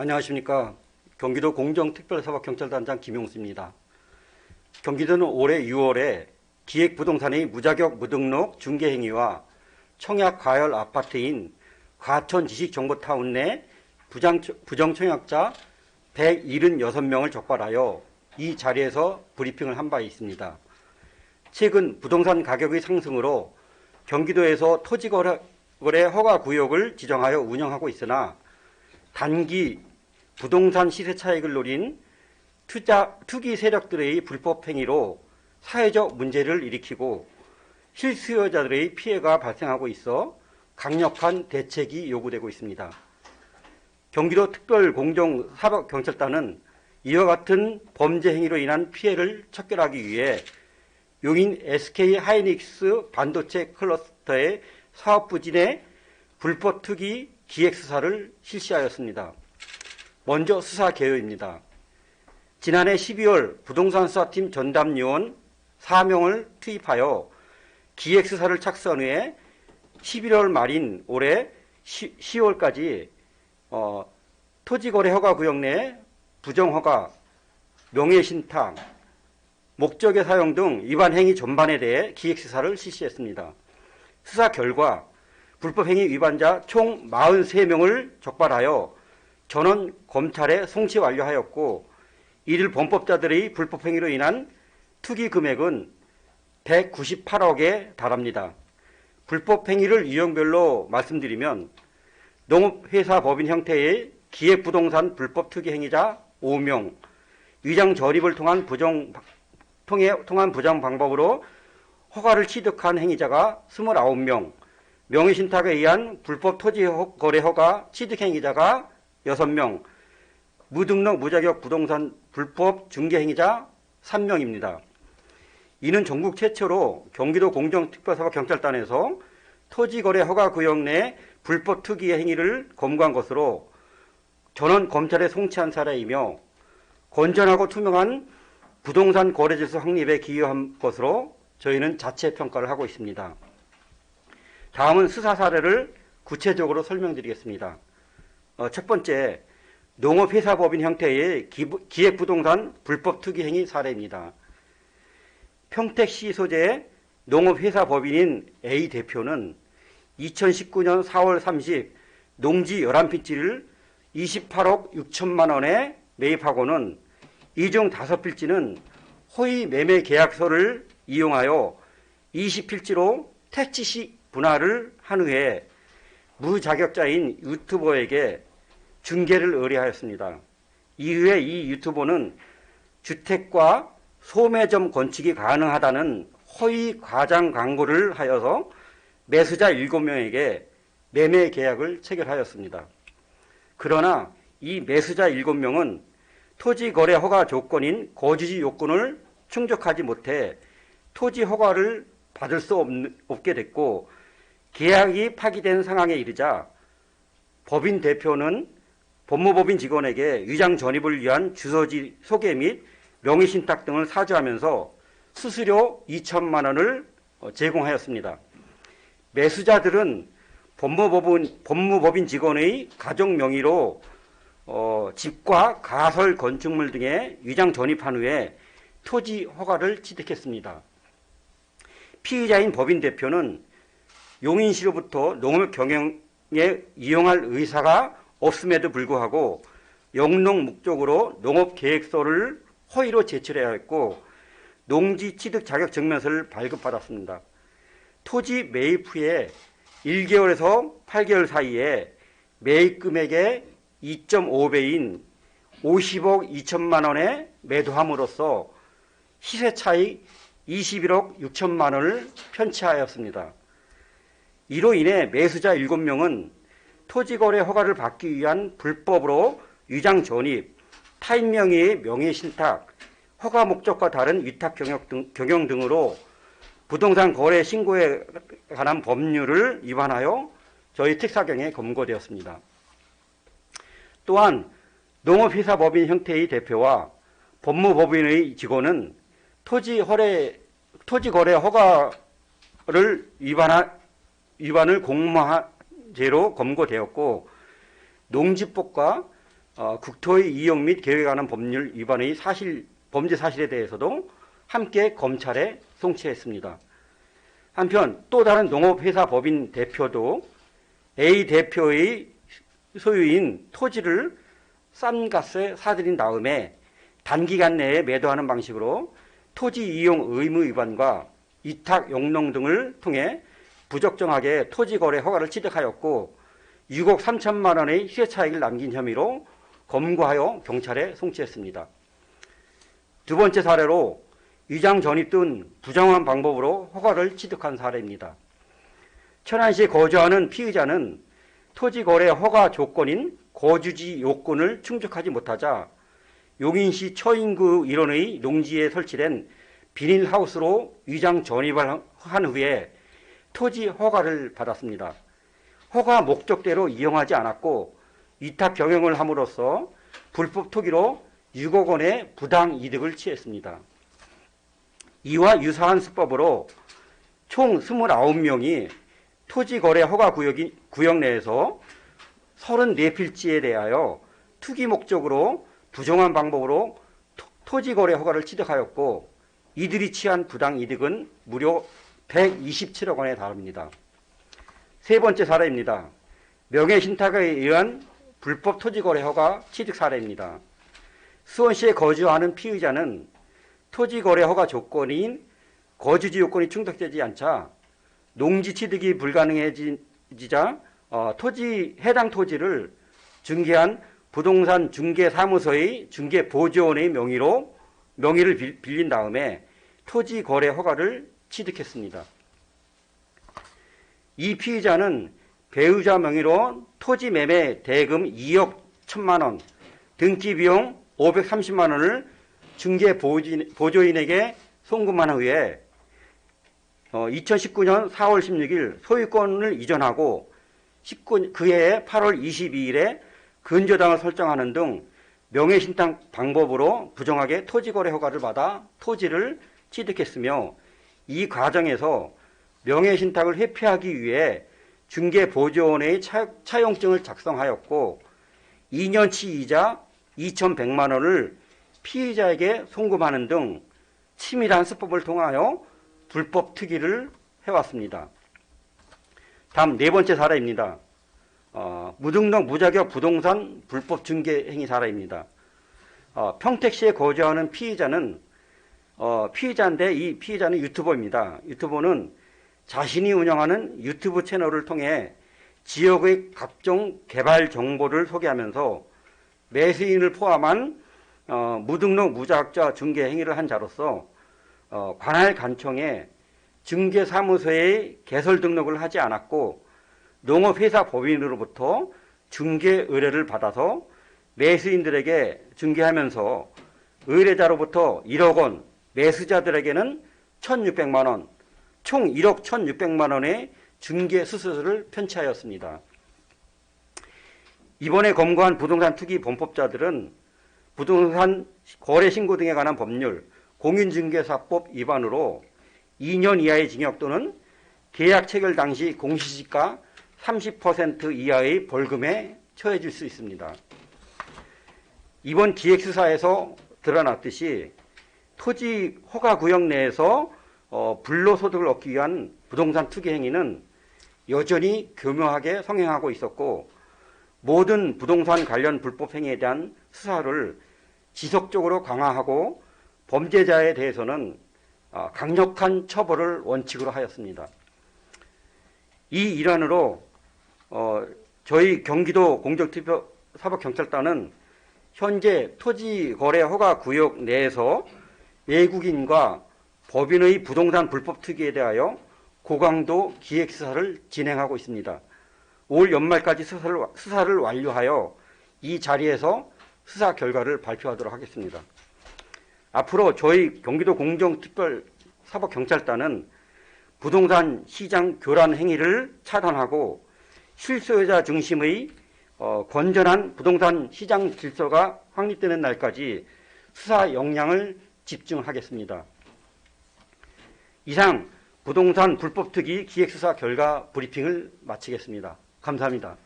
안녕하십니까. 경기도 공정특별사법경찰단장 김용수입니다. 경기도는 올해 6월에 기획부동산의 무자격 무등록 중개행위와 청약 과열 아파트인 과천지식정보타운 내 부정청약자 176명을 적발하여 이 자리에서 브리핑을 한 바 있습니다. 최근 부동산 가격의 상승으로 경기도에서 토지거래 허가구역을 지정하여 운영하고 있으나 단기 부동산 시세 차익을 노린 투기 세력들의 불법 행위로 사회적 문제를 일으키고 실수요자들의 피해가 발생하고 있어 강력한 대책이 요구되고 있습니다. 경기도 특별공정사법경찰단은 이와 같은 범죄 행위로 인한 피해를 척결하기 위해 용인 SK하이닉스 반도체 클러스터의 사업부진의 불법 투기 기획수사를 실시하였습니다. 먼저 수사 개요입니다. 지난해 12월 부동산 수사팀 전담요원 4명을 투입하여 기획수사를 착수한 후에 11월 말인 올해 10월까지 토지거래 허가구역 내 부정허가, 명예신탁, 목적의 사용 등 위반 행위 전반에 대해 기획수사를 실시했습니다. 수사 결과 불법행위 위반자 총 43명을 적발하여 전원 검찰에 송치 완료하였고 이들 범법자들의 불법행위로 인한 투기 금액은 198억에 달합니다. 불법행위를 유형별로 말씀드리면 농업회사 법인 형태의 기획부동산 불법 투기 행위자 5명, 위장 저립을 통한 부정 방법으로 허가를 취득한 행위자가 29명, 명의신탁에 의한 불법 토지 거래 허가 취득 행위자가 6명, 무등록 무자격 부동산 불법 중개 행위자 3명입니다. 이는 전국 최초로 경기도 공정특별사법경찰단에서 토지거래 허가구역 내 불법 투기 행위를 검거한 것으로 전원 검찰에 송치한 사례이며 건전하고 투명한 부동산 거래질서 확립에 기여한 것으로 저희는 자체 평가를 하고 있습니다. 다음은 수사 사례를 구체적으로 설명드리겠습니다. 첫 번째, 농업회사법인 형태의 기획부동산 불법 투기 행위 사례입니다. 평택시 소재의 농업회사법인인 A 대표는 2019년 4월 30 농지 11필지를 28억 6천만 원에 매입하고는 이중 5필지는 허위 매매 계약서를 이용하여 20필지로 택지식 분할을 한 후에 무자격자인 유튜버에게 중개를 의뢰하였습니다. 이후에 이 유튜버는 주택과 소매점 건축이 가능하다는 허위 과장 광고를 하여서 매수자 7명에게 매매 계약을 체결하였습니다. 그러나 이 매수자 7명은 토지 거래 허가 조건인 거주지 요건을 충족하지 못해 토지 허가를 받을 수 없게 됐고 계약이 파기된 상황에 이르자 법인 대표는 법무법인 직원에게 위장 전입을 위한 주소지 소개 및 명의신탁 등을 사주하면서 수수료 2천만 원을 제공하였습니다. 매수자들은 법무법인 직원의 가족 명의로 집과 가설 건축물 등의 위장 전입한 후에 토지 허가를 취득했습니다. 피의자인 법인 대표는 용인시로부터 농업 경영에 이용할 의사가 없음에도 불구하고 영농 목적으로 농업계획서를 허위로 제출해야 했고 농지 취득 자격 증명서를 발급받았습니다. 토지 매입 후에 1개월에서 8개월 사이에 매입 금액의 2.5배인 50억 2천만 원에 매도함으로써 시세 차익 21억 6천만 원을 편취하였습니다. 이로 인해 매수자 7명은 토지거래 허가를 받기 위한 불법으로 위장 전입, 타인 명의의 명예신탁, 허가 목적과 다른 위탁 경영 등으로 부동산 거래 신고에 관한 법률을 위반하여 저희 특사경에 검거되었습니다. 또한 농업회사법인 형태의 대표와 법무법인의 직원은 토지거래 허가를 위반을 공모죄로 검거되었고 농지법과 국토의 이용 및 계획에 관한 법률 위반의 범죄 사실에 대해서도 함께 검찰에 송치했습니다. 한편 또 다른 농업회사 법인 대표도 A 대표의 소유인 토지를 싼 값에 사들인 다음에 단기간 내에 매도하는 방식으로 토지 이용 의무 위반과 위탁 용농 등을 통해 부적정하게 토지 거래 허가를 취득하였고 6억 3천만 원의 시세 차익을 남긴 혐의로 검거하여 경찰에 송치했습니다. 두 번째 사례로 위장 전입 등 부정한 방법으로 허가를 취득한 사례입니다. 천안시에 거주하는 피의자는 토지 거래 허가 조건인 거주지 요건을 충족하지 못하자 용인시 처인구 일원의 농지에 설치된 비닐하우스로 위장 전입을 한 후에 토지 허가를 받았습니다. 허가 목적대로 이용하지 않았고 위탁 경영을 함으로써 불법 투기로 6억 원의 부당 이득을 취했습니다. 이와 유사한 수법으로 총 29명이 토지거래 허가 구역 내에서 34필지에 대하여 투기 목적으로 부정한 방법으로 토지거래 허가를 취득하였고 이들이 취한 부당 이득은 무려 127억 원에 달합니다. 세 번째 사례입니다. 명예신탁에 의한 불법 토지거래 허가 취득 사례입니다. 수원시에 거주하는 피의자는 토지거래 허가 조건인 거주지 요건이 충족되지 않자 농지 취득이 불가능해지자 해당 토지를 중개한 부동산 중개사무소의 중개보조원의 명의를 빌린 다음에 토지 거래 허가를 취득했습니다. 이 피의자는 배우자 명의로 토지 매매 대금 2억 1천만 원, 등기 비용 530만 원을 중개보조인에게 송금한 후에 2019년 4월 16일 소유권을 이전하고 그해 8월 22일에 근저당을 설정하는 등 명예신탁 방법으로 부정하게 토지거래 허가를 받아 토지를 취득했으며 이 과정에서 명예신탁을 회피하기 위해 중개보조원의 차용증을 작성하였고 2년치 이자 2,100만 원을 피의자에게 송금하는 등 치밀한 수법을 통하여 불법 투기를 해왔습니다. 다음 네 번째 사례입니다. 무등록 무자격 부동산 불법 중개 행위 사례입니다. 평택시에 거주하는 피의자는 피의자인데 이 피의자는 유튜버입니다. 유튜버는 자신이 운영하는 유튜브 채널을 통해 지역의 각종 개발 정보를 소개하면서 매수인을 포함한 무등록 무자격자 중개 행위를 한 자로서 관할 간청에 중개사무소에 개설 등록을 하지 않았고 농업회사 법인으로부터 중개 의뢰를 받아서 매수인들에게 중개하면서 의뢰자로부터 1억 원, 매수자들에게는 1,600만 원, 총 1억 1,600만 원의 중개 수수료를 편취하였습니다. 이번에 검거한 부동산 투기 범법자들은 부동산 거래 신고 등에 관한 법률, 공인중개사법 위반으로 2년 이하의 징역 또는 계약 체결 당시 공시지가 30% 이하의 벌금에 처해질 수 있습니다. 이번 기획수사에서 드러났듯이 토지 허가 구역 내에서 불로소득을 얻기 위한 부동산 투기 행위는 여전히 교묘하게 성행하고 있었고 모든 부동산 관련 불법 행위에 대한 수사를 지속적으로 강화하고 범죄자에 대해서는 강력한 처벌을 원칙으로 하였습니다. 이 일환으로 저희 경기도 공정투표 사법경찰단은 현재 토지거래 허가 구역 내에서 외국인과 법인의 부동산 불법 투기에 대하여 고강도 기획수사를 진행하고 있습니다. 올 연말까지 수사를 완료하여 이 자리에서 수사 결과를 발표하도록 하겠습니다. 앞으로 저희 경기도 공정특별사법경찰단은 부동산 시장 교란 행위를 차단하고 실소유자 중심의 건전한 부동산 시장 질서가 확립되는 날까지 수사 역량을 집중하겠습니다. 이상 부동산 불법 투기 기획수사 결과 브리핑을 마치겠습니다. 감사합니다.